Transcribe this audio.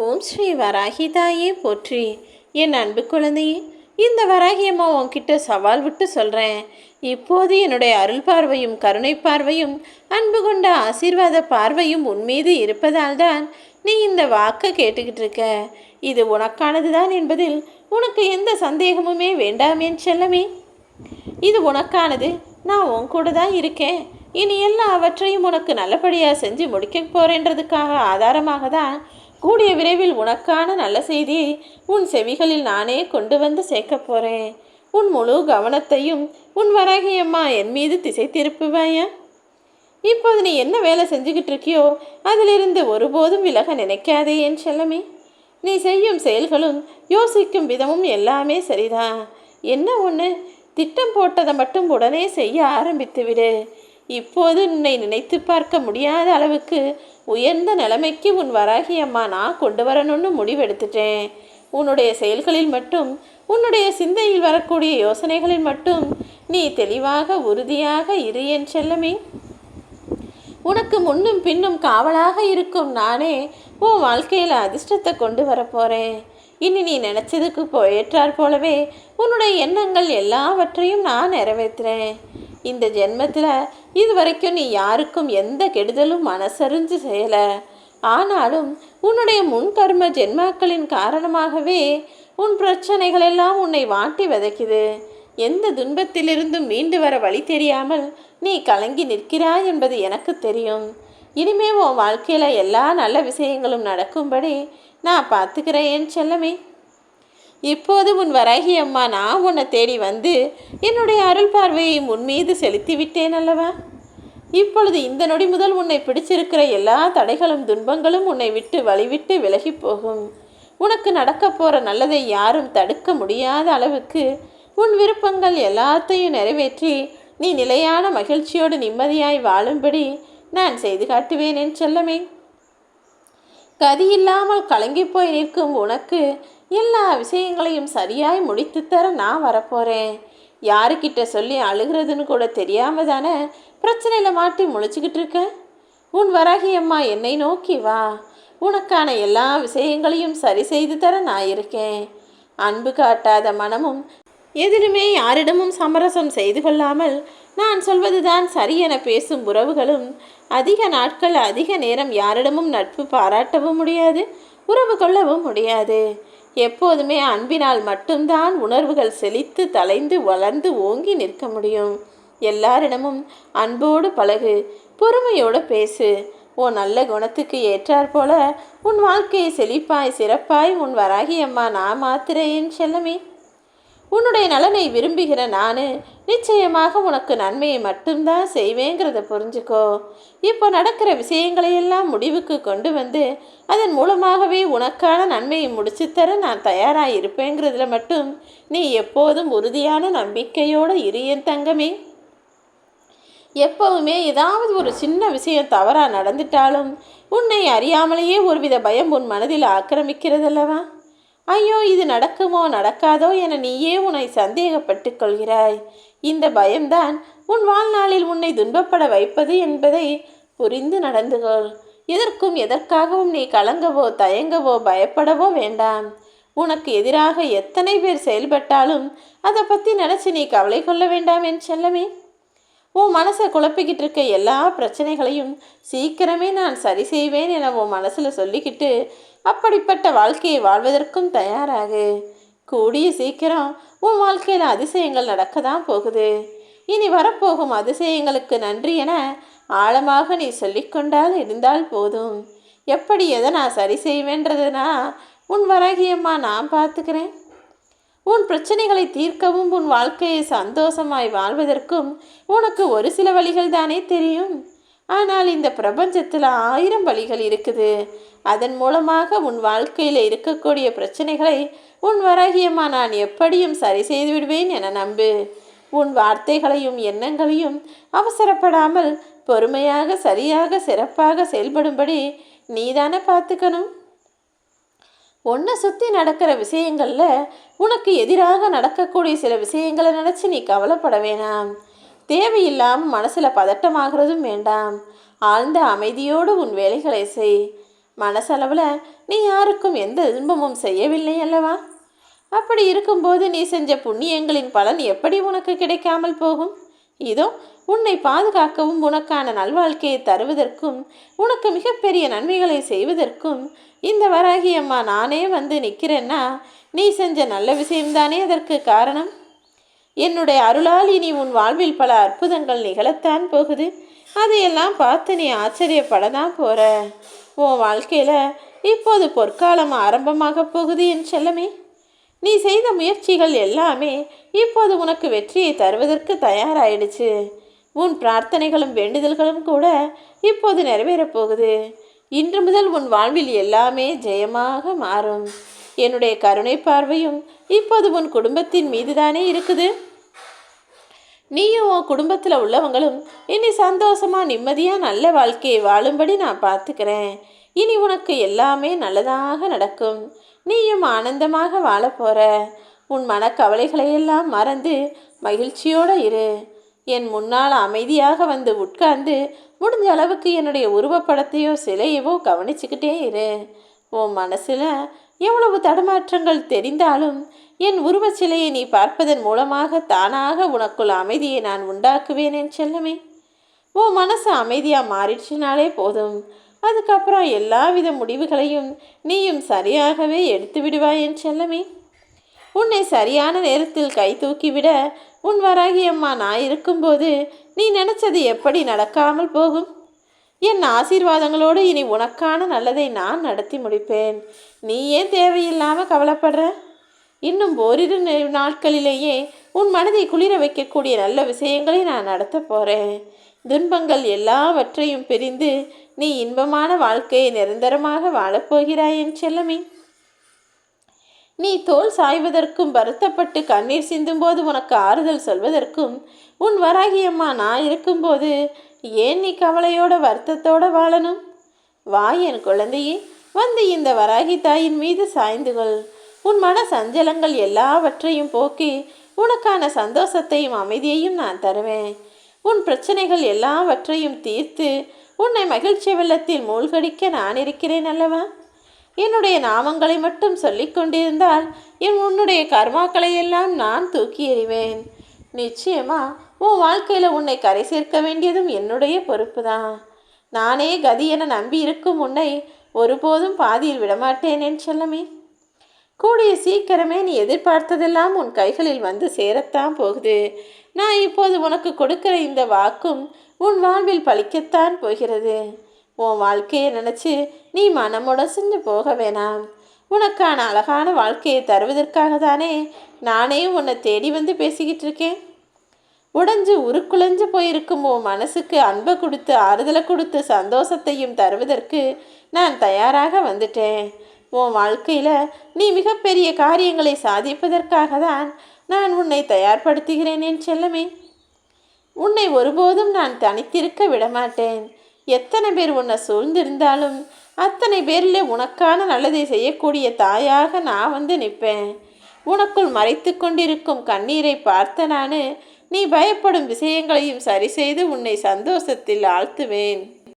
ஓம் ஸ்ரீ வராகி தாயே போற்றி. என் அன்பு குழந்தையே, இந்த வராகி அம்மா உன்கிட்ட சவால் விட்டு சொல்கிறேன். இப்போது என்னுடைய அருள் பார்வையும் கருணை பார்வையும் அன்பு கொண்ட ஆசீர்வாத பார்வையும் உன்மீது இருப்பதால் தான் நீ இந்த வாக்கை கேட்டுக்கிட்டு இருக்க. இது உனக்கானது தான் என்பதில் உனக்கு எந்த சந்தேகமுமே வேண்டாமேன் செல்லமே. இது உனக்கானது. நான் உன் கூட தான் இருக்கேன். இனி எல்லாவற்றையும் உனக்கு நல்லபடியாக செஞ்சு முடிக்க போகிறேன்றதுக்காக ஆதாரமாக தான் கூடிய விரைவில் உனக்கான நல்ல செய்தியை உன் செவிகளில் நானே கொண்டு வந்து சேர்க்க போகிறேன். உன் முழு கவனத்தையும் உன் வராகி அம்மா என் மீது திசை திருப்புவாயா? இப்போது நீ என்ன வேலை செஞ்சுக்கிட்டு இருக்கியோ அதிலிருந்து ஒருபோதும் விலக நினைக்காதே என் செல்லமே. நீ செய்யும் செயல்களும் யோசிக்கும் விதமும் எல்லாமே சரிதான். என்ன ஒன்று, திட்டம் போட்டதை மட்டும் உடனே செய்ய ஆரம்பித்து விடு. இப்போது உன்னை நினைத்து பார்க்க முடியாத அளவுக்கு உயர்ந்த நிலைமைக்கு உன் வராகி அம்மா நான் கொண்டு வரணும்னு முடிவெடுத்துட்டேன். உன்னுடைய செயல்களில் மட்டும், உன்னுடைய சிந்தையில் வரக்கூடிய யோசனைகளில் மட்டும் நீ தெளிவாக உறுதியாக இரு என் செல்லமே. உனக்கு முன்னும் பின்னும் காவலாக இருக்கும் நானே உன் வாழ்க்கையில் அதிர்ஷ்டத்தை கொண்டு வரப்போகிறேன். இனி நீ நினச்சதுக்கு ஏற்றார் போலவே உன்னுடைய எண்ணங்கள் எல்லாவற்றையும் நான் நிறைவேற்றுறேன். இந்த ஜென்மத்தில் இது வரைக்கும் நீ யாருக்கும் எந்த கெடுதலும் மனசறிஞ்சு செய்யலை. ஆனாலும் உன்னுடைய முன்கர்ம ஜென்மாக்களின் காரணமாகவே உன் பிரச்சனைகள் எல்லாம் உன்னை வாட்டி விதைக்குது. எந்த துன்பத்திலிருந்தும் மீண்டு வர வழி தெரியாமல் நீ கலங்கி நிற்கிறாய் என்பது எனக்கு தெரியும். இனிமே உன் வாழ்க்கையில் எல்லா நல்ல விஷயங்களும் நடக்கும்படி நான் பார்த்துக்கிறேன் என் செல்லமே. இப்போது உன் வராகி அம்மா நான் உன்னை தேடி வந்து என்னுடைய அருள் பார்வையை உன் மீது செலுத்தி விட்டேன் அல்லவா? இப்பொழுது இந்த நொடி முதல் உன்னை பிடிச்சிருக்கிற எல்லா தடைகளும் துன்பங்களும் உன்னை விட்டு வழிவிட்டு விலகி போகும். உனக்கு நடக்க போகிற நல்லதை யாரும் தடுக்க முடியாத அளவுக்கு உன் விருப்பங்கள் எல்லாத்தையும் நிறைவேற்றி நீ நிலையான மகிழ்ச்சியோடு நிம்மதியாய் வாழும்படி நான் செய்து காட்டுவேன் என் செல்லமே. கதியில்லாமல் கலங்கி போய் நிற்கும் உனக்கு எல்லா விஷயங்களையும் சரியாய் முடித்து தர நான் வரப்போகிறேன். யாருக்கிட்ட சொல்லி அழுகிறதுன்னு கூட தெரியாமல் தானே பிரச்சனையில் மாட்டி முழிச்சுக்கிட்டு இருக்க? உன் வராகி அம்மா என்னை நோக்கி வா. உனக்கான எல்லா விஷயங்களையும் சரி செய்து தர நான் இருக்கேன். அன்பு காட்டாத மனமும் எதிலுமே யாரிடமும் சமரசம் செய்து கொள்ளாமல் நான் சொல்வதுதான் சரி என பேசும் உறவுகளும் அதிக நாட்கள் அதிக நேரம் யாரிடமும் நட்பு பாராட்டவும் முடியாது, உறவு கொள்ளவும் முடியாது. எப்போதுமே அன்பினால் மட்டும்தான் உணர்வுகள் செழித்து தலைந்து வளர்ந்து ஓங்கி நிற்க முடியும். எல்லாரிடமும் அன்போடு பழகு, பொறுமையோடு பேசு. உன் நல்ல குணத்துக்கு ஏற்றாற் போல உன் வாழ்க்கையை செழிப்பாய் சிறப்பாய் உன் வராகி அம்மா நான் மாத்திரேன் செல்லமே. உன்னுடைய நலனை விரும்புகிற நான் நிச்சயமாக உனக்கு நன்மையை மட்டும்தான் செய்வேங்கிறத புரிஞ்சுக்கோ. இப்போ நடக்கிற விஷயங்களையெல்லாம் முடிவுக்கு கொண்டு வந்து அதன் மூலமாகவே உனக்கான நன்மையை முடிச்சுத்தர நான் தயாராக இருப்பேங்கிறதுல மட்டும் நீ எப்போதும் உறுதியான நம்பிக்கையோடு இரு என் தங்கமே. எப்பவுமே ஏதாவது ஒரு சின்ன விஷயம் தவறாக நடந்துட்டாலும் உன்னை அறியாமலேயே ஒருவித பயம் உன் மனதில் ஆக்கிரமிக்கிறதல்லவா? ஐயோ, இது நடக்குமோ நடக்காதோ என நீயே உன்னை சந்தேகப்பட்டு கொள்கிறாய். இந்த பயம்தான் உன் வாழ்நாளில் உன்னை துன்பப்பட வைப்பது என்பதை புரிந்து நடந்து கொள். எதற்கும் எதற்காகவும் நீ கலங்கவோ தயங்கவோ பயப்படவோ வேண்டாம். உனக்கு எதிராக எத்தனை பேர் செயல்பட்டாலும் அதை பற்றி நினச்சி நீ கவலை கொள்ள வேண்டாம் என் செல்லமே. உன் மனசை குழப்பிக்கிட்டு இருக்க எல்லா பிரச்சனைகளையும் சீக்கிரமே நான் சரி செய்வேன் என உன் மனசில் சொல்லிக்கிட்டு அப்படிப்பட்ட வாழ்க்கையை வாழ்வதற்கும் தயாராகு. கூடிய சீக்கிரம் உன் வாழ்க்கையில் அதிசயங்கள் நடக்க தான் போகுது. இனி வரப்போகும் அதிசயங்களுக்கு நன்றி என ஆழமாக நீ சொல்லிக்கொண்டால் இருந்தால் போதும். எப்படி எதை நான் சரி செய்வேன்றதுனா உன் வராகியம்மா நான் பார்த்துக்கிறேன். உன் பிரச்சனைகளை தீர்க்கவும் உன் வாழ்க்கையை சந்தோஷமாய் வாழ்வதற்கும் உனக்கு ஒரு சில வழிகள் தானே தெரியும். ஆனால் இந்த பிரபஞ்சத்தில் 1000 வழிகள் இருக்குது. அதன் மூலமாக உன் வாழ்க்கையில் இருக்கக்கூடிய பிரச்சனைகளை உன் வராகியம்மா நான் எப்படியும் சரி செய்து விடுவேன் என நம்பு. உன் வார்த்தைகளையும் எண்ணங்களையும் அவசரப்படாமல் பொறுமையாக சரியாக சிறப்பாக செயல்படும்படி நீதானே பார்த்துக்கணும். உன்னை சுற்றி நடக்கிற விஷயங்களில் உனக்கு எதிராக நடக்கக்கூடிய சில விஷயங்களை நினச்சி நீ கவலைப்பட வேணாம். தேவையில்லாமல் மனசில் பதட்டமாகிறதும் வேண்டாம். ஆழ்ந்த அமைதியோடு உன் வேலைகளை செய். மனசளவில் நீ யாருக்கும் எந்த இன்பமும் செய்யவில்லை அல்லவா? அப்படி இருக்கும்போது நீ செஞ்ச புண்ணியங்களின் பலன் எப்படி உனக்கு கிடைக்காமல் போகும்? இதோ உன்னை பாதுகாக்கவும் உனக்கான நல்வாழ்க்கையை தருவதற்கும் உனக்கு மிகப்பெரிய நன்மைகளை செய்வதற்கும் இந்த வராகி அம்மா நானே வந்து நிற்கிறேன்னா நீ செஞ்ச நல்ல விஷயம்தானே அதற்கு காரணம். என்னுடைய அருளால் இனி உன் வாழ்வில் பல அற்புதங்கள் நிகழத்தான் போகுது. அதையெல்லாம் பார்த்து நீ ஆச்சரியப்படதான் போற. உன் வாழ்க்கையில் இப்போது பொற்காலம் ஆரம்பமாக போகுது என் செல்லமே. நீ செய்த முயற்சிகள் எல்லாமே இப்போது உனக்கு வெற்றியை தருவதற்கு தயாராயிடுச்சு. உன் பிரார்த்தனைகளும் வேண்டுதல்களும் கூட இப்போது நிறைவேறப் போகுது. இன்று முதல் உன் வாழ்வில் எல்லாமே ஜெயமாக மாறும். என்னுடைய கருணை பார்வையும் இப்போது உன் குடும்பத்தின் மீதுதானே இருக்குது. நீயும் உன் குடும்பத்தில் உள்ளவங்களும் இனி சந்தோஷமாக நிம்மதியாக நல்ல வாழ்க்கையை வாழும்படி நான் பார்த்துக்கிறேன். இனி உனக்கு எல்லாமே நல்லதாக நடக்கும். நீயும் ஆனந்தமாக வாழ போகிற. உன் மனக்கவலைகளையெல்லாம் மறந்து மகிழ்ச்சியோடு இரு. என் முன்னால் அமைதியாக வந்து உட்கார்ந்து முடிஞ்ச அளவுக்கு என்னுடைய உருவப்படத்தையோ சிலையவோ கவனிச்சுக்கிட்டே இரு. உன் மனசில் எவ்வளவு தடுமாற்றங்கள் தெரிந்தாலும் என் உருவச் சிலையை நீ பார்ப்பதன் மூலமாக தானாக உனக்குள் அமைதியை நான் உண்டாக்குவேன் என் செல்லமே. உன் மனசு அமைதியாக மாறிடுச்சுனாலே போதும். அதுக்கப்புறம் எல்லாவித முடிவுகளையும் நீயும் சரியாகவே எடுத்து விடுவாய் என் செல்லமே. உன்னை சரியான நேரத்தில் கை தூக்கிவிட உன் வராகி அம்மா நான் இருக்கும்போது நீ நினச்சது எப்படி நடக்காமல் போகும்? என் ஆசீர்வாதங்களோடு இனி உனக்கான நல்லதை நான் நடத்தி முடிப்பேன். நீ ஏன் தேவையில்லாமல் கவலைப்படுற? இன்னும் ஓரிரு நாட்களிலேயே உன் மனதை குளிர வைக்கக்கூடிய நல்ல விஷயங்களை நான் நடத்த போகிறேன். துன்பங்கள் எல்லாவற்றையும் பிரிந்து நீ இன்பமான வாழ்க்கையை நிரந்தரமாக வாழப்போகிறாய் என் செல்லமே. நீ தோல் சாய்வதற்கும் வருத்தப்பட்டு கண்ணீர் சிந்தும்போது உனக்கு ஆறுதல் சொல்வதற்கும் உன் வராகி அம்மா நான் இருக்கும்போது ஏன் நீ கவலையோட வருத்தத்தோடு வாழணும்? வா என் குழந்தையே, வந்து இந்த வராகி தாயின் மீது சாய்ந்து கொள். உன் மன சஞ்சலங்கள் எல்லாவற்றையும் போக்கி உனக்கான சந்தோஷத்தையும் அமைதியையும் நான் தருவேன். உன் பிரச்சனைகள் எல்லாவற்றையும் தீர்த்து உன்னை மகிழ்ச்சி வெள்ளத்தில் மூழ்கடிக்க நான் இருக்கிறேன் அல்லவா? என்னுடைய நாமங்களை மட்டும் சொல்லி கொண்டிருந்தால் உன்னுடைய கர்மாக்களை எல்லாம் நான் தூக்கி எறிவேன். நிச்சயமா உன் வாழ்க்கையில் உன்னை கரை சேர்க்க வேண்டியதும் என்னுடைய பொறுப்பு தான். நானே கதி என நம்பி இருக்கும் உன்னை ஒருபோதும் பாதியில் விடமாட்டேன் என் செல்லமே. கூடிய சீக்கிரமே நீ எதிர்பார்த்ததெல்லாம் உன் கைகளில் வந்து சேரத்தான் போகுது. நான் இப்போது உனக்கு கொடுக்கிற இந்த வாக்கும் உன் வாழ்வில் பலிக்கத்தான் போகிறது. உன் வாழ்க்கையை நினச்சி நீ மனமுடசெஞ்சு போக வேணாம். உனக்கான அழகான வாழ்க்கையை தருவதற்காக தானே நானே உன்னை தேடி வந்து பேசிக்கிட்டு இருக்கேன். உடைஞ்சு உருக்குலைஞ்சு போயிருக்கும் உன் மனசுக்கு அன்பை கொடுத்து ஆறுதலை கொடுத்து சந்தோஷத்தையும் தருவதற்கு நான் தயாராக வந்துட்டேன். உன் வாழ்க்கையில் நீ மிகப்பெரிய காரியங்களை சாதிப்பதற்காக தான் நான் உன்னை தயார்படுத்துகிறேன் என் செல்லமே. உன்னை ஒருபோதும் நான் தனித்திருக்க விடமாட்டேன். எத்தனை பேர் உன்னை சூழ்ந்திருந்தாலும் அத்தனை பேரில் உனக்கான நல்லதை செய்யக்கூடிய தாயாக நான் வந்து நிற்பேன். உனக்குள் மறைத்து கொண்டிருக்கும் கண்ணீரை பார்த்த நான் நீ பயப்படும் விஷயங்களையும் சரி செய்து உன்னை சந்தோஷத்தில் ஆழ்த்துவேன்.